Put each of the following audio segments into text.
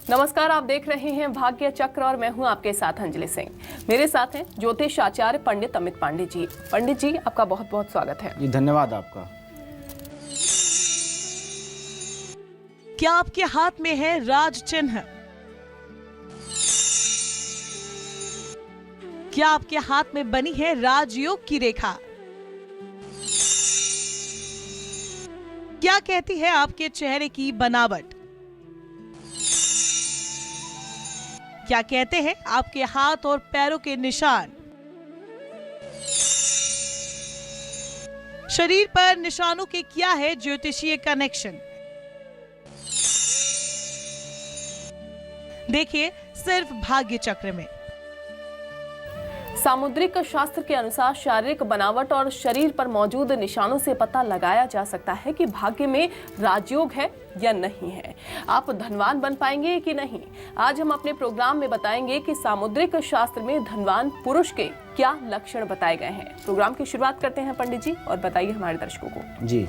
नमस्कार, आप देख रहे हैं भाग्य चक्र और मैं हूं आपके साथ अंजलि सिंह। मेरे साथ हैं ज्योतिष आचार्य पंडित अमित पांडे जी। पंडित जी, आपका बहुत बहुत स्वागत है। जी धन्यवाद आपका। क्या आपके हाथ में है राज चिन्ह? क्या आपके हाथ में बनी है राजयोग की रेखा? क्या कहती है आपके चेहरे की बनावट? क्या कहते हैं आपके हाथ और पैरों के निशान? शरीर पर निशानों के क्या है ज्योतिषीय कनेक्शन? देखिए सिर्फ भाग्य चक्र में। सामुद्रिक शास्त्र के अनुसार शारीरिक बनावट और शरीर पर मौजूद निशानों से पता लगाया जा सकता है कि भाग्य में राजयोग है या नहीं है, आप धनवान बन पाएंगे कि नहीं। आज हम अपने प्रोग्राम में बताएंगे कि सामुद्रिक शास्त्र में धनवान पुरुष के क्या लक्षण बताए गए हैं। प्रोग्राम की शुरुआत करते हैं पंडित जी, और बताइए हमारे दर्शकों को। जी,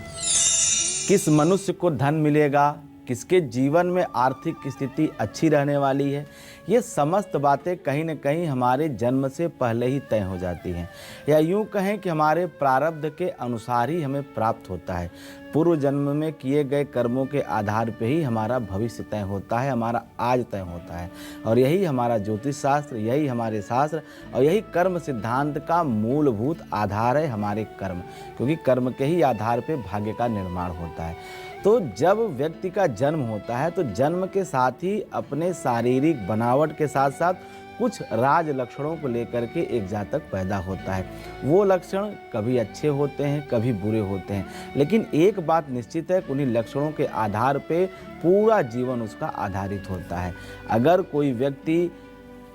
किस मनुष्य को धन मिलेगा, किसके जीवन में आर्थिक स्थिति अच्छी रहने वाली है, ये समस्त बातें कहीं न कहीं हमारे जन्म से पहले ही तय हो जाती हैं, या यूँ कहें कि हमारे प्रारब्ध के अनुसार ही हमें प्राप्त होता है। पूर्व जन्म में किए गए कर्मों के आधार पे ही हमारा भविष्य तय होता है, हमारा आज तय होता है। और यही हमारा ज्योतिष शास्त्र, यही हमारे शास्त्र और यही कर्म सिद्धांत का मूलभूत आधार है, हमारे कर्म। क्योंकि कर्म के ही आधार पे भाग्य का निर्माण होता है। तो जब व्यक्ति का जन्म होता है तो जन्म के साथ ही अपने शारीरिक बनावट के साथ साथ कुछ राज लक्षणों को लेकर के एक जातक पैदा होता है। वो लक्षण कभी अच्छे होते हैं, कभी बुरे होते हैं, लेकिन एक बात निश्चित है कि उन्हीं लक्षणों के आधार पे पूरा जीवन उसका आधारित होता है। अगर कोई व्यक्ति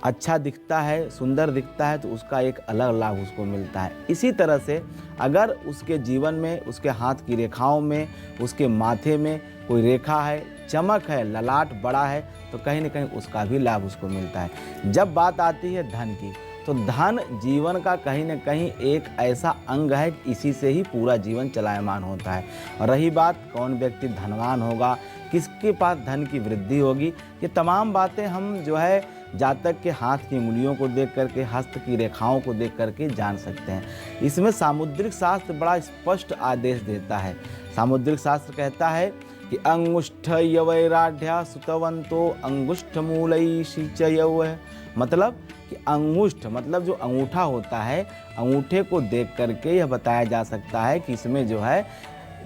अच्छा दिखता है, सुंदर दिखता है, तो उसका एक अलग लाभ उसको मिलता है। इसी तरह से अगर उसके जीवन में, उसके हाथ की रेखाओं में, उसके माथे में कोई रेखा है, चमक है, ललाट बड़ा है, तो कहीं न कहीं उसका भी लाभ उसको मिलता है। जब बात आती है धन की, तो धन जीवन का कहीं न कहीं एक ऐसा अंग है, इसी से ही पूरा जीवन चलायमान होता है। और रही बात कौन व्यक्ति धनवान होगा, किसके पास धन की वृद्धि होगी, ये तमाम बातें हम जो है जातक के हाथ की उंगलियों को देख करके, हस्त की रेखाओं को देख करके जान सकते हैं। इसमें सामुद्रिक शास्त्र बड़ा स्पष्ट आदेश देता है। सामुद्रिक शास्त्र कहता है कि अंगुष्ठ यवैराढ्या सुतवंतो अंगुष्ठ मूलई सिंचयव है। मतलब कि अंगुष्ठ मतलब जो अंगूठा होता है, अंगूठे को देख करके यह बताया जा सकता है कि इसमें जो है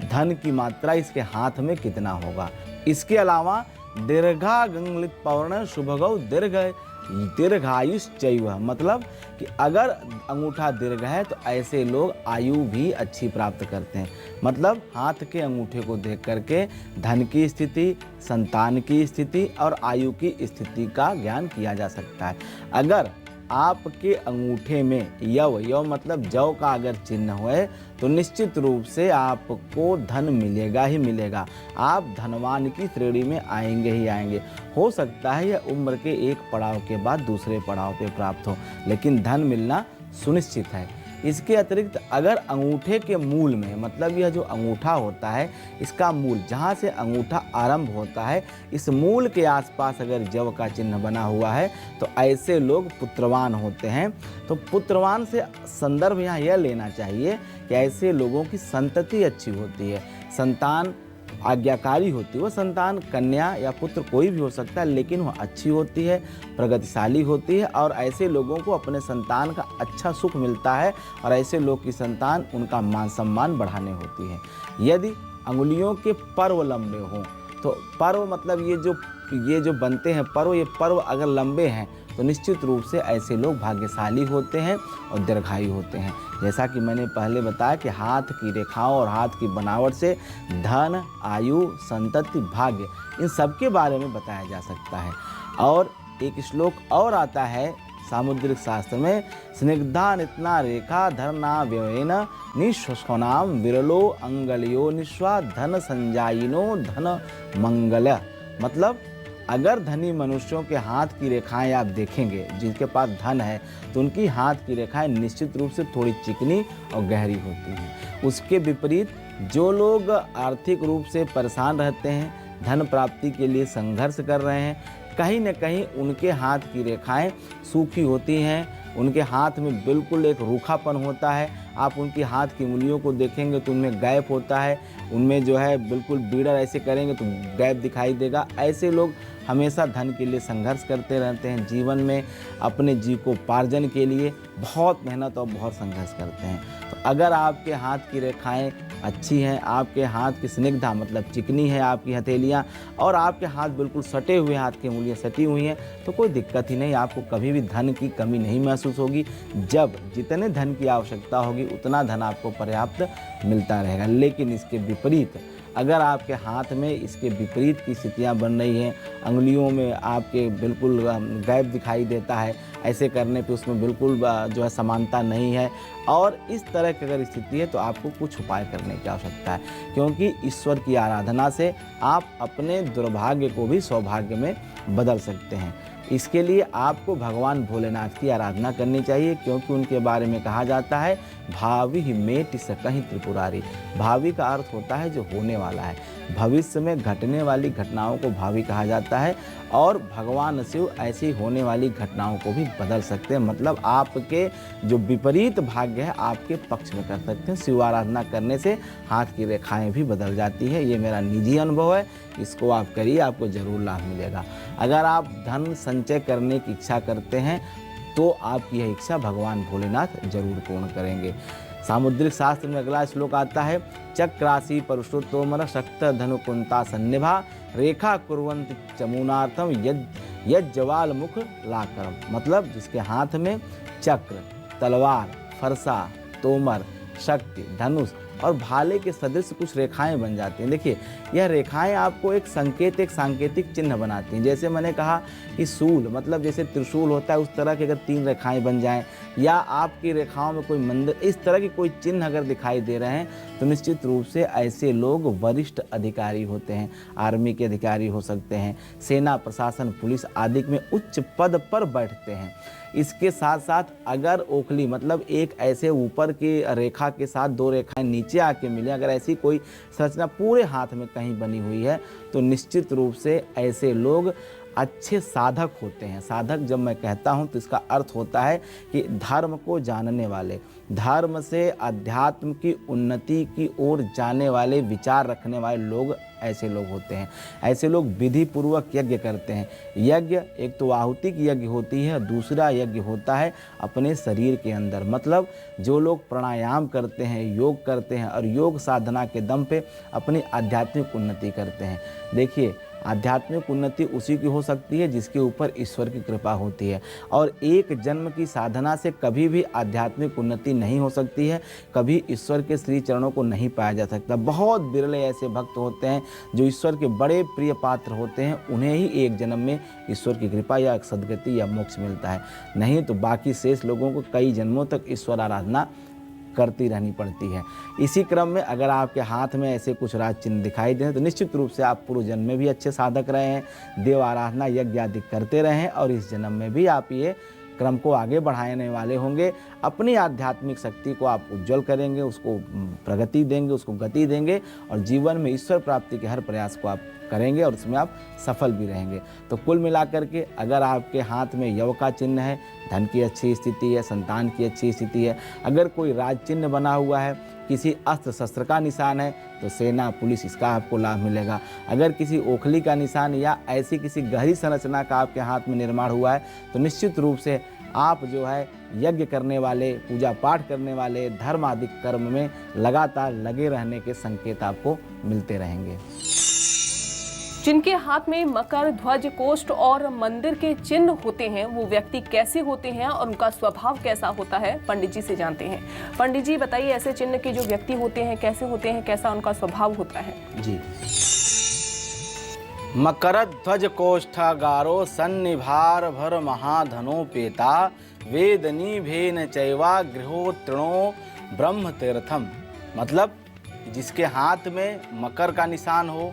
धन की मात्रा इसके हाथ में कितना होगा। इसके अलावा दीर्घा गंगलित पौर्ण शुभगौ दीर्घायुश्चैव, मतलब कि अगर अंगूठा दीर्घ है तो ऐसे लोग आयु भी अच्छी प्राप्त करते हैं। मतलब हाथ के अंगूठे को देख करके धन की स्थिति, संतान की स्थिति और आयु की स्थिति का ज्ञान किया जा सकता है। अगर आपके अंगूठे में यव मतलब जौ का अगर चिन्ह है तो निश्चित रूप से आपको धन मिलेगा ही मिलेगा। आप धनवान की श्रेणी में आएंगे ही आएंगे। हो सकता है यह उम्र के एक पड़ाव के बाद दूसरे पड़ाव पे प्राप्त हो, लेकिन धन मिलना सुनिश्चित है। इसके अतिरिक्त अगर अंगूठे के मूल में, मतलब यह जो अंगूठा होता है, इसका मूल जहाँ से अंगूठा आरंभ होता है, इस मूल के आसपास अगर जव का चिन्ह बना हुआ है तो ऐसे लोग पुत्रवान होते हैं। तो पुत्रवान से संदर्भ यहाँ यह लेना चाहिए कि ऐसे लोगों की संतति अच्छी होती है, संतान आज्ञाकारी होती है। वो संतान कन्या या पुत्र कोई भी हो सकता है, लेकिन वह अच्छी होती है, प्रगतिशाली होती है, और ऐसे लोगों को अपने संतान का अच्छा सुख मिलता है, और ऐसे लोग की संतान उनका मान सम्मान बढ़ाने होती है। यदि अंगुलियों के पर्व लंबे हों, तो पर्व मतलब ये जो बनते हैं पर्व, ये पर्व अगर लंबे हैं तो निश्चित रूप से ऐसे लोग भाग्यशाली होते हैं और दीर्घायु होते हैं। जैसा कि मैंने पहले बताया कि हाथ की रेखाओं और हाथ की बनावट से धन, आयु, संतति, भाग्य, इन सब के बारे में बताया जा सकता है। और एक श्लोक और आता है सामुद्रिक शास्त्र में, स्निग्धा नितना रेखा धरना व्ययन निश्वनाम विरलो अंगलियो निश्वा धन संजाइनो धन मंगल। मतलब अगर धनी मनुष्यों के हाथ की रेखाएं आप देखेंगे, जिनके पास धन है, तो उनकी हाथ की रेखाएं निश्चित रूप से थोड़ी चिकनी और गहरी होती हैं। उसके विपरीत जो लोग आर्थिक रूप से परेशान रहते हैं, धन प्राप्ति के लिए संघर्ष कर रहे हैं, कहीं न कहीं उनके हाथ की रेखाएं सूखी होती हैं, उनके हाथ में बिल्कुल एक रूखापन होता है। आप उनके हाथ की उंगलियों को देखेंगे तो उनमें गैप होता है, उनमें जो है बिल्कुल बीड़र ऐसे करेंगे तो गैप दिखाई देगा। ऐसे लोग हमेशा धन के लिए संघर्ष करते रहते हैं, जीवन में अपने जीविकोपार्जन के लिए बहुत मेहनत और बहुत संघर्ष करते हैं। तो अगर आपके हाथ की रेखाएं अच्छी हैं, आपके हाथ की स्निग्धा मतलब चिकनी है आपकी हथेलियां, और आपके हाथ बिल्कुल सटे हुए, हाथ की उंगलियां सटी हुई हैं, तो कोई दिक्कत ही नहीं, आपको कभी भी धन की कमी नहीं महसूस होगी। जब जितने धन की आवश्यकता होगी उतना धन आपको पर्याप्त मिलता रहेगा। लेकिन इसके विपरीत अगर आपके हाथ में इसके विपरीत की स्थितियां बन रही हैं, अंगुलियों में आपके बिल्कुल गैप दिखाई देता है, ऐसे करने पे उसमें बिल्कुल जो है समानता नहीं है, और इस तरह की अगर स्थिति है तो आपको कुछ उपाय करने की आवश्यकता है, क्योंकि ईश्वर की आराधना से आप अपने दुर्भाग्य को भी सौभाग्य में बदल सकते हैं। इसके लिए आपको भगवान भोलेनाथ की आराधना करनी चाहिए, क्योंकि उनके बारे में कहा जाता है भावी मेटि सकहि त्रिपुरारी। भावी का अर्थ होता है जो होने वाला है, भविष्य में घटने वाली घटनाओं को भावी कहा जाता है, और भगवान शिव ऐसी होने वाली घटनाओं को भी बदल सकते हैं। मतलब आपके जो विपरीत भाग्य है आपके पक्ष में कर सकते हैं। शिव आराधना करने से हाथ की रेखाएं भी बदल जाती है। ये मेरा निजी अनुभव है, इसको आप करिए, आपको ज़रूर लाभ मिलेगा। अगर आप धन संचय करने की इच्छा करते हैं तो आपकी यह इच्छा भगवान भोलेनाथ जरूर पूर्ण करेंगे। सामुद्रिक शास्त्र में अगला श्लोक आता है, चक्रासी परशुतोमर शक्त धनु कुंता सन्निभा रेखा कुर्वन्ति चमूनार्थम यज्जवाल मुख लाकरम। मतलब जिसके हाथ में चक्र, तलवार, फरसा, तोमर, शक्ति, धनुष और भाले के सदृश कुछ रेखाएं बन जाती हैं। देखिए, यह रेखाएं आपको एक संकेत, एक सांकेतिक चिन्ह बनाती हैं। जैसे मैंने कहा कि सूल मतलब जैसे त्रिशूल होता है, उस तरह की अगर 3 रेखाएं बन जाएं, या आपकी रेखाओं में कोई मंदिर, इस तरह की कोई चिन्ह अगर दिखाई दे रहे हैं, तो निश्चित रूप से ऐसे लोग वरिष्ठ अधिकारी होते हैं। आर्मी के अधिकारी हो सकते हैं, सेना, प्रशासन, पुलिस आदि में उच्च पद पर बैठते हैं। इसके साथ साथ अगर ओखली मतलब एक ऐसे ऊपर की रेखा के साथ 2 रेखाएं नीचे आके मिले, अगर ऐसी कोई संरचना पूरे हाथ में कहीं बनी हुई है, तो निश्चित रूप से ऐसे लोग अच्छे साधक होते हैं। साधक जब मैं कहता हूं तो इसका अर्थ होता है कि धर्म को जानने वाले, धर्म से अध्यात्म की उन्नति की ओर जाने वाले विचार रखने वाले लोग ऐसे लोग होते हैं। ऐसे लोग विधि पूर्वक यज्ञ करते हैं। यज्ञ एक तो आहुति की यज्ञ होती है, दूसरा यज्ञ होता है अपने शरीर के अंदर। मतलब जो लोग प्राणायाम करते हैं, योग करते हैं और योग साधना के दम पे अपनी आध्यात्मिक उन्नति करते हैं। देखिए, आध्यात्मिक उन्नति उसी की हो सकती है जिसके ऊपर ईश्वर की कृपा होती है, और एक जन्म की साधना से कभी भी आध्यात्मिक उन्नति नहीं हो सकती है, कभी ईश्वर के श्री चरणों को नहीं पाया जा सकता। बहुत बिरले ऐसे भक्त होते हैं जो ईश्वर के बड़े प्रिय पात्र होते हैं, उन्हें ही एक जन्म में ईश्वर की कृपा या सद्गति या मोक्ष मिलता है, नहीं तो बाकी शेष लोगों को कई जन्मों तक ईश्वर आराधना करती रहनी पड़ती है। इसी क्रम में अगर आपके हाथ में ऐसे कुछ राज चिन्ह दिखाई दें तो निश्चित रूप से आप पूर्व जन्म में भी अच्छे साधक रहे हैं, देव आराधना यज्ञ आदि करते रहे हैं, और इस जन्म में भी आप ये क्रम को आगे बढ़ाने वाले होंगे। अपनी आध्यात्मिक शक्ति को आप उज्जवल करेंगे, उसको प्रगति देंगे, उसको गति देंगे, और जीवन में ईश्वर प्राप्ति के हर प्रयास को आप करेंगे और उसमें आप सफल भी रहेंगे। तो कुल मिलाकर के अगर आपके हाथ में यव का चिन्ह है, धन की अच्छी स्थिति है, संतान की अच्छी स्थिति है, अगर कोई राज चिन्ह बना हुआ है, किसी अस्त्र शस्त्र का निशान है, तो सेना, पुलिस, इसका आपको लाभ मिलेगा। अगर किसी ओखली का निशान या ऐसी किसी गहरी संरचना का आपके हाथ में निर्माण हुआ है, तो निश्चित रूप से आप जो है यज्ञ करने वाले, पूजा पाठ करने वाले, धर्म आदि कर्म में लगातार लगे रहने के संकेत आपको मिलते रहेंगे। जिनके हाथ में मकर, ध्वज, कोष्ठ और मंदिर के चिन्ह होते हैं, वो व्यक्ति कैसे होते हैं और उनका स्वभाव कैसा होता है, पंडित जी से जानते हैं। पंडित जी बताइए, ऐसे चिन्ह के जो व्यक्ति होते हैं कैसे होते हैं, कैसा उनका स्वभाव होता है? जी, मकर ध्वज कोष्ठागारो सन्निभार भर महाधनोपेता वेदनी भेन चैवा गृहो तृणो ब्रह्म तीर्थम। मतलब जिसके हाथ में मकर का निशान हो,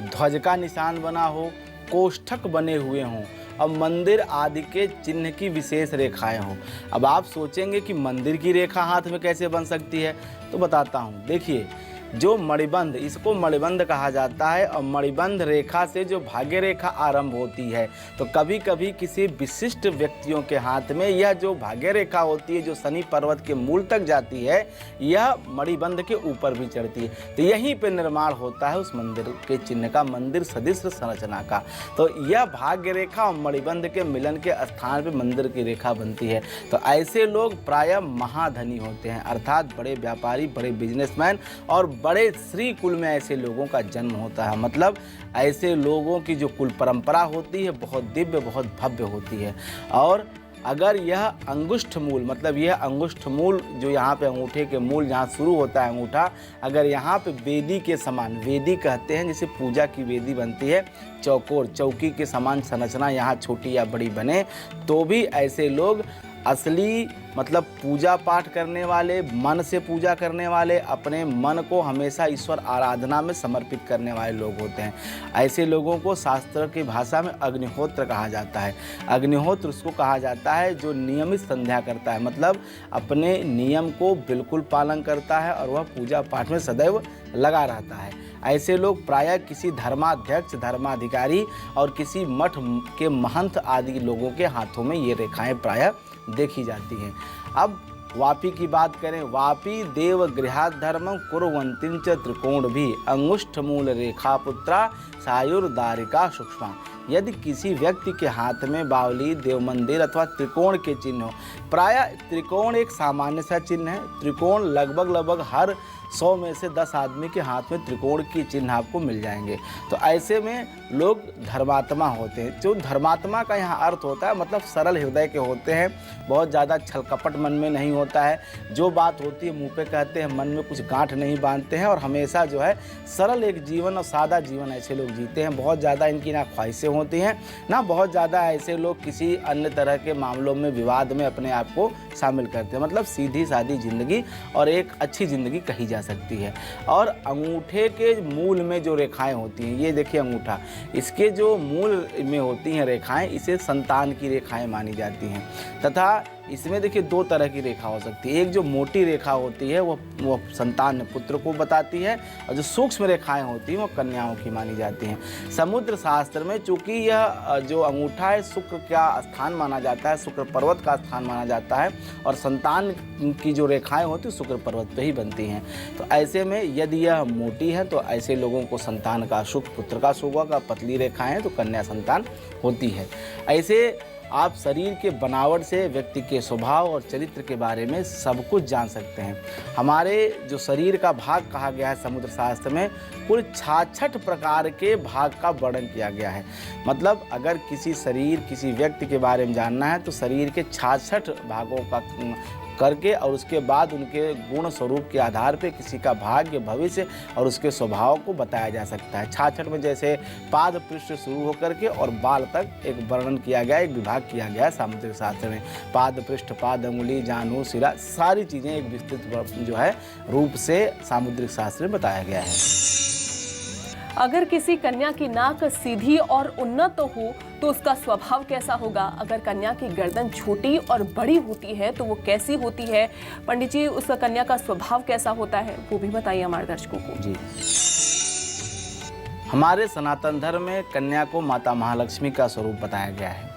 ध्वज का निशान बना हो, कोष्ठक बने हुए हों और मंदिर आदि के चिन्ह की विशेष रेखाएं हों। अब आप सोचेंगे कि मंदिर की रेखा हाथ में कैसे बन सकती है, तो बताता हूँ। देखिए, जो मणिबंध, इसको मणिबंध कहा जाता है, और मणिबंध रेखा से जो भाग्य रेखा आरंभ होती है, तो कभी कभी किसी विशिष्ट व्यक्तियों के हाथ में यह जो भाग्य रेखा होती है, जो शनि पर्वत के मूल तक जाती है, यह मणिबंध के ऊपर भी चढ़ती है। तो यहीं पे निर्माण होता है उस मंदिर के चिन्ह का, मंदिर सदृश संरचना का। तो यह भाग्य रेखा और मणिबंध के मिलन के स्थान पे मंदिर की रेखा बनती है। तो ऐसे लोग प्रायः महाधनी होते हैं, अर्थात बड़े व्यापारी, बड़े बिजनेसमैन और बड़े श्री कुल में ऐसे लोगों का जन्म होता है। मतलब ऐसे लोगों की जो कुल परंपरा होती है बहुत दिव्य, बहुत भव्य होती है। और अगर यह अंगुष्ठ मूल, मतलब यह अंगुष्ठ मूल जो यहाँ पे अंगूठे के मूल जहाँ शुरू होता है अंगूठा, अगर यहाँ पे वेदी के समान, वेदी कहते हैं जिसे पूजा की वेदी बनती है, चौकोर चौकी के समान संरचना यहाँ छोटी या बड़ी बने, तो भी ऐसे लोग असली मतलब पूजा पाठ करने वाले, मन से पूजा करने वाले, अपने मन को हमेशा ईश्वर आराधना में समर्पित करने वाले लोग होते हैं। ऐसे लोगों को शास्त्र की भाषा में अग्निहोत्र कहा जाता है। अग्निहोत्र उसको कहा जाता है जो नियमित संध्या करता है, मतलब अपने नियम को बिल्कुल पालन करता है और वह पूजा पाठ में सदैव लगा रहता है। ऐसे लोग प्रायः किसी धर्माध्यक्ष, धर्माधिकारी और किसी मठ के महंत आदि लोगों के हाथों में ये रेखाएं प्रायः देखी जाती हैं। अब वापी की बात करें, वापी देव गृहात धर्मं कुर्वन्तिं च त्रिकोण भी अंगुष्ठ मूल रेखा पुत्रा सायुर्दारिका सूक्ष्मा। यदि किसी व्यक्ति के हाथ में बावली, देव मंदिर अथवा त्रिकोण के चिन्ह हो, प्रायः त्रिकोण एक सामान्य सा चिन्ह है। त्रिकोण लगभग हर 100 में से 10 आदमी के हाथ में त्रिकोण की चिन्ह आपको मिल जाएंगे। तो ऐसे में लोग धर्मात्मा होते हैं। जो धर्मात्मा का यहाँ अर्थ होता है मतलब सरल हृदय के होते हैं, बहुत ज़्यादा छल कपट मन में नहीं होता है, जो बात होती है मुंह पे कहते हैं, मन में कुछ गांठ नहीं बांधते हैं और हमेशा जो है सरल एक जीवन और सादा जीवन ऐसे लोग जीते हैं। बहुत ज़्यादा इनकी ना ख्वाहिशें होती हैं, ना बहुत ज़्यादा ऐसे लोग किसी अन्य तरह के मामलों में, विवाद में अपने आप को शामिल करते हैं। मतलब सीधी सादी ज़िंदगी और एक अच्छी ज़िंदगी कही जा सकती है। और अंगूठे के मूल में जो रेखाएं होती हैं, ये देखिए अंगूठा, इसके जो मूल में होती हैं रेखाएं, इसे संतान की रेखाएं मानी जाती हैं। तथा इसमें देखिए 2 तरह की रेखा हो सकती है। एक जो मोटी रेखा होती है वो संतान पुत्र को बताती है, और जो सूक्ष्म रेखाएं होती हैं वो कन्याओं की मानी जाती हैं। समुद्र शास्त्र में चूंकि यह जो अंगूठा है शुक्र का स्थान माना जाता है, शुक्र पर्वत का स्थान माना जाता है, और संतान की जो रेखाएं होती हैं शुक्र पर्वत पे ही बनती हैं। तो ऐसे में यदि यह मोटी है तो ऐसे लोगों को संतान का सुख, पुत्र का सुख होगा। पतली रेखाएं हैं तो कन्या संतान होती है। ऐसे आप शरीर के बनावट से व्यक्ति के स्वभाव और चरित्र के बारे में सब कुछ जान सकते हैं। हमारे जो शरीर का भाग कहा गया है समुद्र शास्त्र में, कुल 66 प्रकार के भाग का वर्णन किया गया है। मतलब अगर किसी व्यक्ति के बारे में जानना है तो शरीर के 66 भागों का करके और उसके बाद उनके गुण स्वरूप के आधार पे किसी का भाग्य, भविष्य और उसके स्वभाव को बताया जा सकता है। 66 में जैसे पाद पृष्ठ शुरू होकर के और बाल तक एक वर्णन किया गया, एक विभाग किया गया है सामुद्रिक शास्त्र में। पाद पृष्ठ, पाद, अंगुली, जानु, सिरा, सारी चीज़ें एक विस्तृत जो है रूप से सामुद्रिक शास्त्र में बताया गया है। अगर किसी कन्या की नाक सीधी और उन्नत हो तो उसका स्वभाव कैसा होगा? अगर कन्या की गर्दन छोटी और बड़ी होती है तो वो कैसी होती है? पंडित जी, उस कन्या का स्वभाव कैसा होता है वो भी बताइए हमारे दर्शकों को। जी, हमारे सनातन धर्म में कन्या को माता महालक्ष्मी का स्वरूप बताया गया है।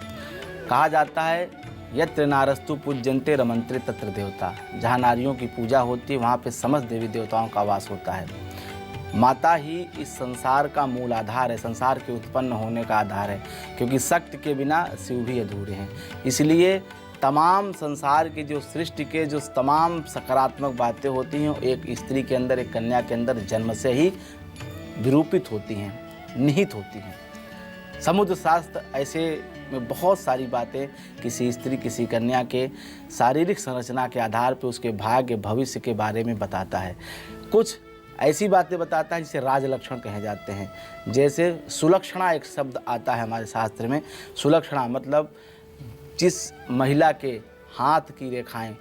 कहा जाता है यत्र नारस्तु पूज्यन्ते रमन्ते तत्र देवता। जहाँ नारियों की पूजा होती है वहाँ पे समस्त देवी देवताओं का वास होता है। माता ही इस संसार का मूल आधार है, संसार के उत्पन्न होने का आधार है, क्योंकि शक्ति के बिना शिव भी अधूरे हैं। इसलिए तमाम संसार की जो सृष्टि के जो तमाम सकारात्मक बातें होती हैं एक स्त्री के अंदर, एक कन्या के अंदर जन्म से ही विरूपित होती हैं, निहित होती हैं। समुद्र शास्त्र ऐसे में बहुत सारी बातें किसी स्त्री, किसी कन्या के शारीरिक संरचना के आधार पर उसके भाग्य, भविष्य के बारे में बताता है। कुछ ऐसी बातें बताता है जिसे राज लक्षण कहे जाते हैं। जैसे सुलक्षणा एक शब्द आता है हमारे शास्त्र में। सुलक्षणा मतलब जिस महिला के हाथ की रेखाएं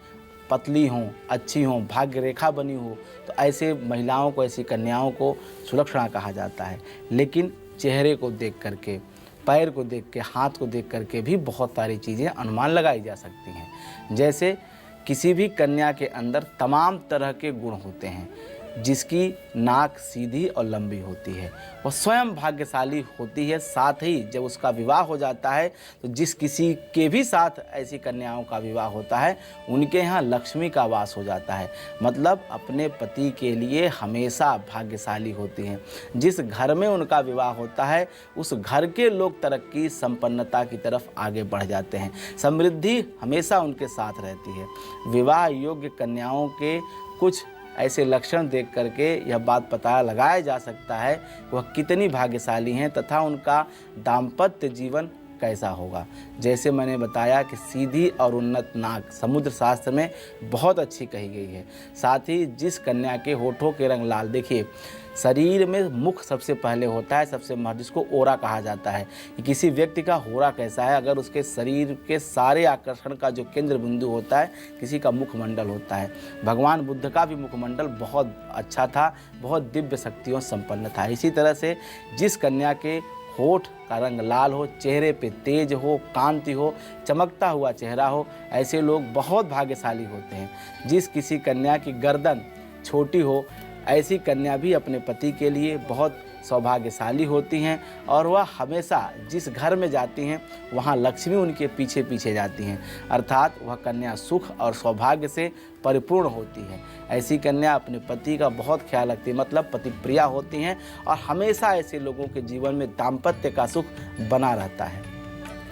पतली हों, अच्छी हों, भाग्य रेखा बनी हो, तो ऐसे महिलाओं को, ऐसी कन्याओं को सुलक्षणा कहा जाता है। लेकिन चेहरे को देख करके, पैर को देख के, हाथ को देख करके भी बहुत सारी चीज़ें अनुमान लगाई जा सकती हैं। जैसे किसी भी कन्या के अंदर तमाम तरह के गुण होते हैं। जिसकी नाक सीधी और लंबी होती है, वह स्वयं भाग्यशाली होती है। साथ ही जब उसका विवाह हो जाता है तो जिस किसी के भी साथ ऐसी कन्याओं का विवाह होता है उनके यहाँ लक्ष्मी का वास हो जाता है, मतलब अपने पति के लिए हमेशा भाग्यशाली होती हैं। जिस घर में उनका विवाह होता है उस घर के लोग तरक्की संपन्नता की तरफ आगे बढ़ जाते हैं, समृद्धि हमेशा उनके साथ रहती है। विवाह योग्य कन्याओं के कुछ ऐसे लक्षण देख करके यह बात पता लगाया जा सकता है कि वह कितनी भाग्यशाली हैं तथा उनका दाम्पत्य जीवन कैसा होगा। जैसे मैंने बताया कि सीधी और उन्नत नाक समुद्र शास्त्र में बहुत अच्छी कही गई है। साथ ही जिस कन्या के होठों के रंग लाल, देखिए शरीर में मुख सबसे पहले होता है, सबसे महत्व, जिसको ओरा कहा जाता है कि किसी व्यक्ति का होरा कैसा है। अगर उसके शरीर के सारे आकर्षण का जो केंद्र बिंदु होता है किसी का मुखमंडल होता है। भगवान बुद्ध का भी मुखमंडल बहुत अच्छा था, बहुत दिव्य शक्तियों संपन्न था। इसी तरह से जिस कन्या के होठ का रंग लाल हो, चेहरे पे तेज हो, कांति हो, चमकता हुआ चेहरा हो, ऐसे लोग बहुत भाग्यशाली होते हैं। जिस किसी कन्या की गर्दन छोटी हो, ऐसी कन्या भी अपने पति के लिए बहुत सौभाग्यशाली होती हैं और वह हमेशा जिस घर में जाती हैं वहाँ लक्ष्मी उनके पीछे पीछे जाती हैं, अर्थात वह कन्या सुख और सौभाग्य से परिपूर्ण होती है। ऐसी कन्या अपने पति का बहुत ख्याल रखती है, मतलब पति प्रिया होती हैं और हमेशा ऐसे लोगों के जीवन में दाम्पत्य का सुख बना रहता है।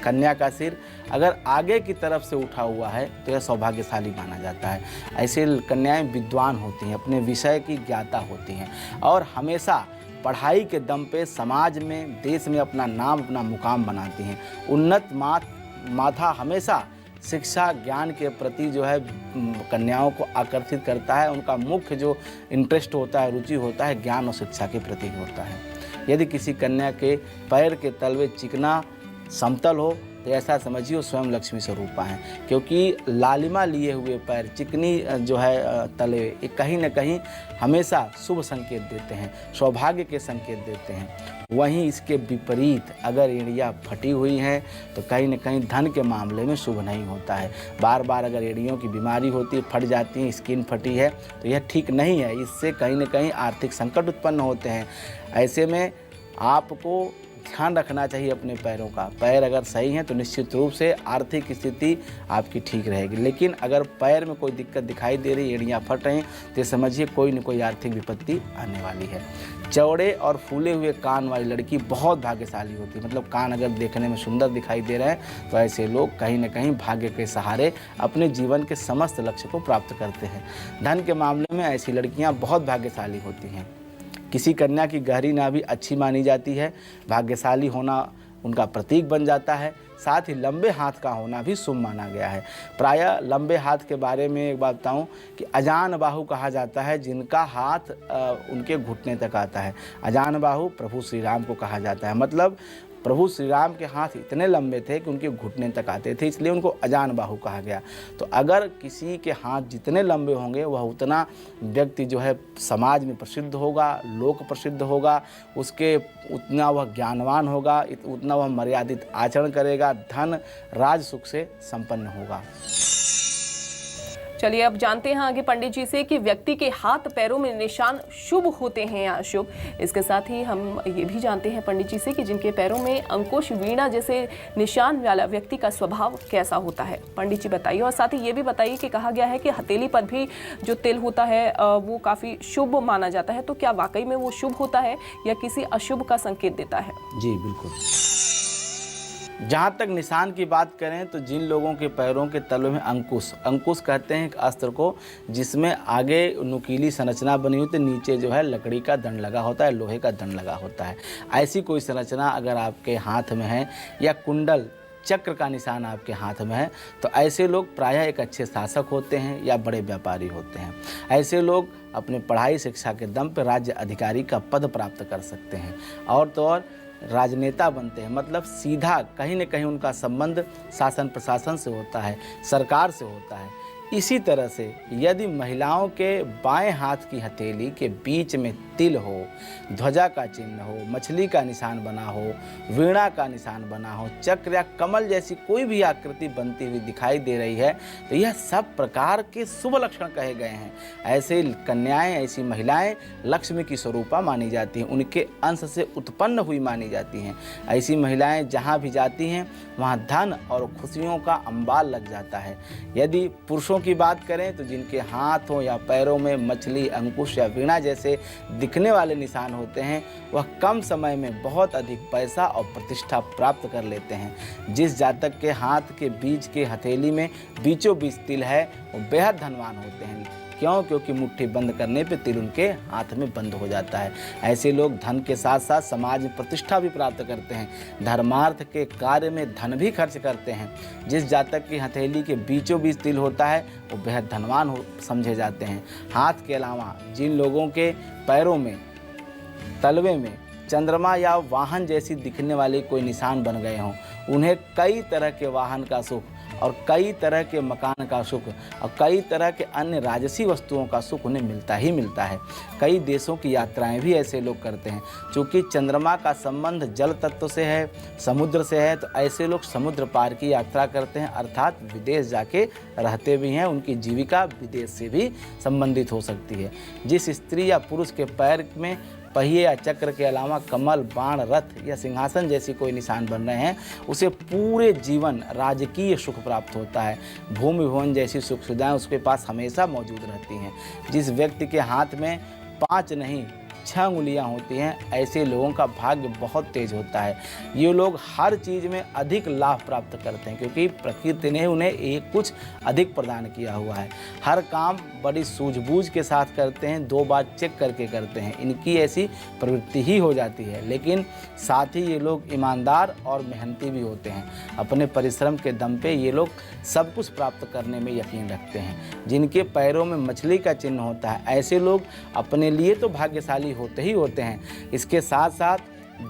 कन्या का सिर अगर आगे की तरफ से उठा हुआ है तो यह सौभाग्यशाली माना जाता है। ऐसे कन्याएं विद्वान होती हैं, अपने विषय की ज्ञाता होती हैं और हमेशा पढ़ाई के दम पे समाज में, देश में अपना नाम, अपना मुकाम बनाती हैं। उन्नत माथा हमेशा शिक्षा ज्ञान के प्रति जो है कन्याओं को आकर्षित करता है। उनका मुख्य जो इंटरेस्ट होता है, रुचि होता है, ज्ञान और शिक्षा के प्रति होता है। यदि किसी कन्या के पैर के तलवे चिकना समतल हो तो ऐसा समझिए स्वयं लक्ष्मी स्वरूपा हैं, क्योंकि लालिमा लिए हुए पैर, चिकनी जो है तले, ये कहीं न कहीं हमेशा शुभ संकेत देते हैं, सौभाग्य के संकेत देते हैं। वहीं इसके विपरीत अगर एड़ियाँ फटी हुई हैं तो कहीं न कहीं धन के मामले में शुभ नहीं होता है। बार बार अगर एड़ियों की बीमारी होती है, फट जाती है, स्किन फटी है तो यह ठीक नहीं है, इससे कहीं न कहीं आर्थिक संकट उत्पन्न होते हैं। ऐसे में आपको ध्यान रखना चाहिए अपने पैरों का। पैर अगर सही हैं तो निश्चित रूप से आर्थिक स्थिति आपकी ठीक रहेगी, लेकिन अगर पैर में कोई दिक्कत दिखाई दे रही, एड़ियाँ फट रही तो समझिए कोई न कोई आर्थिक विपत्ति आने वाली है। चौड़े और फूले हुए कान वाली लड़की बहुत भाग्यशाली होती है, मतलब कान अगर देखने में सुंदर दिखाई दे रहे हैं तो ऐसे लोग कहीं न कहीं भाग्य के सहारे अपने जीवन के समस्त लक्ष्य को प्राप्त करते हैं। धन के मामले में ऐसी लड़कियाँ बहुत भाग्यशाली होती हैं। किसी कन्या की गहरी नाभि अच्छी मानी जाती है, भाग्यशाली होना उनका प्रतीक बन जाता है। साथ ही लंबे हाथ का होना भी शुभ माना गया है। प्रायः लंबे हाथ के बारे में एक बात बताऊं कि अजान बाहु कहा जाता है जिनका हाथ उनके घुटने तक आता है। अजान बाहु प्रभु श्री राम को कहा जाता है, मतलब प्रभु श्री राम के हाथ इतने लंबे थे कि उनके घुटने तक आते थे, इसलिए उनको अजान बाहु कहा गया। तो अगर किसी के हाथ जितने लंबे होंगे वह उतना व्यक्ति जो है समाज में प्रसिद्ध होगा, लोक प्रसिद्ध होगा, उसके उतना वह ज्ञानवान होगा, उतना वह मर्यादित आचरण करेगा, धन राज सुख से संपन्न होगा। चलिए अब जानते हैं आगे पंडित जी से कि व्यक्ति के हाथ पैरों में निशान शुभ होते हैं या अशुभ। इसके साथ ही हम ये भी जानते हैं पंडित जी से कि जिनके पैरों में अंकुश, वीणा जैसे निशान वाला व्यक्ति का स्वभाव कैसा होता है। पंडित जी बताइए, और साथ ही ये भी बताइए कि कहा गया है कि हथेली पर भी जो तिल होता है वो काफ़ी शुभ माना जाता है, तो क्या वाकई में वो शुभ होता है या किसी अशुभ का संकेत देता है? जी बिल्कुल। जहाँ तक निशान की बात करें तो जिन लोगों के पैरों के तलों में अंकुश कहते हैं एक अस्त्र को, जिसमें आगे नुकीली संरचना बनी होती है, नीचे जो है लकड़ी का दंड लगा होता है, लोहे का दंड लगा होता है। ऐसी कोई संरचना अगर आपके हाथ में है या कुंडल चक्र का निशान आपके हाथ में है तो ऐसे लोग प्रायः एक अच्छे शासक होते हैं या बड़े व्यापारी होते हैं। ऐसे लोग अपने पढ़ाई शिक्षा के दम पर राज्य अधिकारी का पद प्राप्त कर सकते हैं और तो और राजनेता बनते हैं, मतलब सीधा कहीं न कहीं उनका संबंध शासन प्रशासन से होता है, सरकार से होता है। इसी तरह से यदि महिलाओं के बाएं हाथ की हथेली के बीच में तिल हो, ध्वजा का चिन्ह हो, मछली का निशान बना हो, वीणा का निशान बना हो, चक्र या कमल जैसी कोई भी आकृति बनती हुई दिखाई दे रही है, तो यह सब प्रकार के शुभ लक्षण कहे गए हैं। ऐसे कन्याएं, ऐसी महिलाएं लक्ष्मी की स्वरूपा मानी जाती हैं, उनके अंश से उत्पन्न हुई मानी जाती हैं। ऐसी महिलाएं जहाँ भी जाती हैं वहाँ धन और खुशियों का अंबार लग जाता है। यदि पुरुषों की बात करें तो जिनके हाथों या पैरों में मछली, अंकुश या वीणा जैसे दिखने वाले निशान होते हैं, वह कम समय में बहुत अधिक पैसा और प्रतिष्ठा प्राप्त कर लेते हैं। जिस जातक के हाथ के बीच के हथेली में बीचों बीच तिल है वो बेहद धनवान होते हैं। क्यों? क्योंकि मुट्ठी बंद करने पे तिल उनके हाथ में बंद हो जाता है। ऐसे लोग धन के साथ साथ समाज में प्रतिष्ठा भी प्राप्त करते हैं, धर्मार्थ के कार्य में धन भी खर्च करते हैं। जिस जातक की हथेली के बीचों बीच तिल होता है वो बेहद धनवान समझे जाते हैं। हाथ के अलावा जिन लोगों के पैरों में, तलवे में चंद्रमा या वाहन जैसी दिखने वाले कोई निशान बन गए हों, उन्हें कई तरह के वाहन का सुख और कई तरह के मकान का सुख और कई तरह के अन्य राजसी वस्तुओं का सुख उन्हें मिलता ही मिलता है। कई देशों की यात्राएं भी ऐसे लोग करते हैं। चूँकि चंद्रमा का संबंध जल तत्व से है, समुद्र से है, तो ऐसे लोग समुद्र पार की यात्रा करते हैं, अर्थात विदेश जाके रहते भी हैं। उनकी जीविका विदेश से भी संबंधित हो सकती है। जिस स्त्री या पुरुष के पैर में पहिए या चक्र के अलावा कमल, बाण, रथ या सिंहासन जैसी कोई निशान बन रहे हैं, उसे पूरे जीवन राजकीय सुख प्राप्त होता है। भूमि भवन जैसी सुख सुविधाएं उसके पास हमेशा मौजूद रहती हैं। जिस व्यक्ति के हाथ में 5 नहीं 6 उंगलियां होती हैं, ऐसे लोगों का भाग्य बहुत तेज होता है। ये लोग हर चीज़ में अधिक लाभ प्राप्त करते हैं क्योंकि प्रकृति ने उन्हें एक कुछ अधिक प्रदान किया हुआ है। हर काम बड़ी सूझबूझ के साथ करते हैं, 2 बार चेक करके करते हैं। इनकी ऐसी प्रवृत्ति ही हो जाती है। लेकिन साथ ही ये लोग ईमानदार और मेहनती भी होते हैं। अपने परिश्रम के दम पे ये लोग सब कुछ प्राप्त करने में यकीन रखते हैं। जिनके पैरों में मछली का चिन्ह होता है, ऐसे लोग अपने लिए तो भाग्यशाली होते ही होते हैं। इसके साथ साथ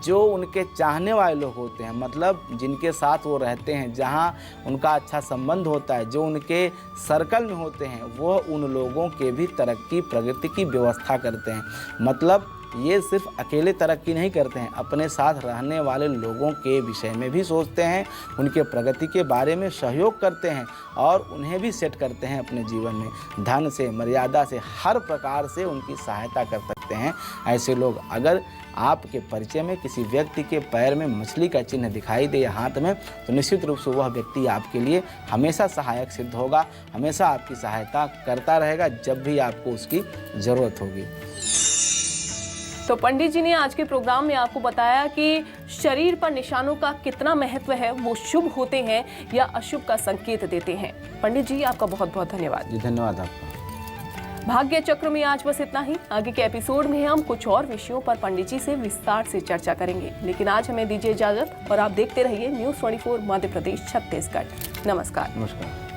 जो उनके चाहने वाले लोग होते हैं, मतलब जिनके साथ वो रहते हैं, जहाँ उनका अच्छा संबंध होता है, जो उनके सर्कल में होते हैं, वो उन लोगों के भी तरक्की प्रगति की व्यवस्था करते हैं। मतलब ये सिर्फ अकेले तरक्की नहीं करते हैं, अपने साथ रहने वाले लोगों के विषय में भी सोचते हैं, उनके प्रगति के बारे में सहयोग करते हैं और उन्हें भी सेट करते हैं अपने जीवन में। धन से, मर्यादा से, हर प्रकार से उनकी सहायता कर सकते हैं ऐसे लोग। अगर आपके परिचय में किसी व्यक्ति के पैर में मछली का चिन्ह दिखाई दे या हाथ में, तो निश्चित रूप से वह व्यक्ति आपके लिए हमेशा सहायक सिद्ध होगा, हमेशा आपकी सहायता करता रहेगा जब भी आपको उसकी ज़रूरत होगी। तो पंडित जी ने आज के प्रोग्राम में आपको बताया कि शरीर पर निशानों का कितना महत्व है, वो शुभ होते हैं या अशुभ का संकेत देते हैं। पंडित जी आपका बहुत बहुत धन्यवाद। जी धन्यवाद आपका। भाग्य चक्र में आज बस इतना ही। आगे के एपिसोड में हम कुछ और विषयों पर पंडित जी से विस्तार से चर्चा करेंगे, लेकिन आज हमें दीजिए इजाजत और आप देखते रहिए न्यूज़ 24 मध्य प्रदेश छत्तीसगढ़। नमस्कार। नमस्कार।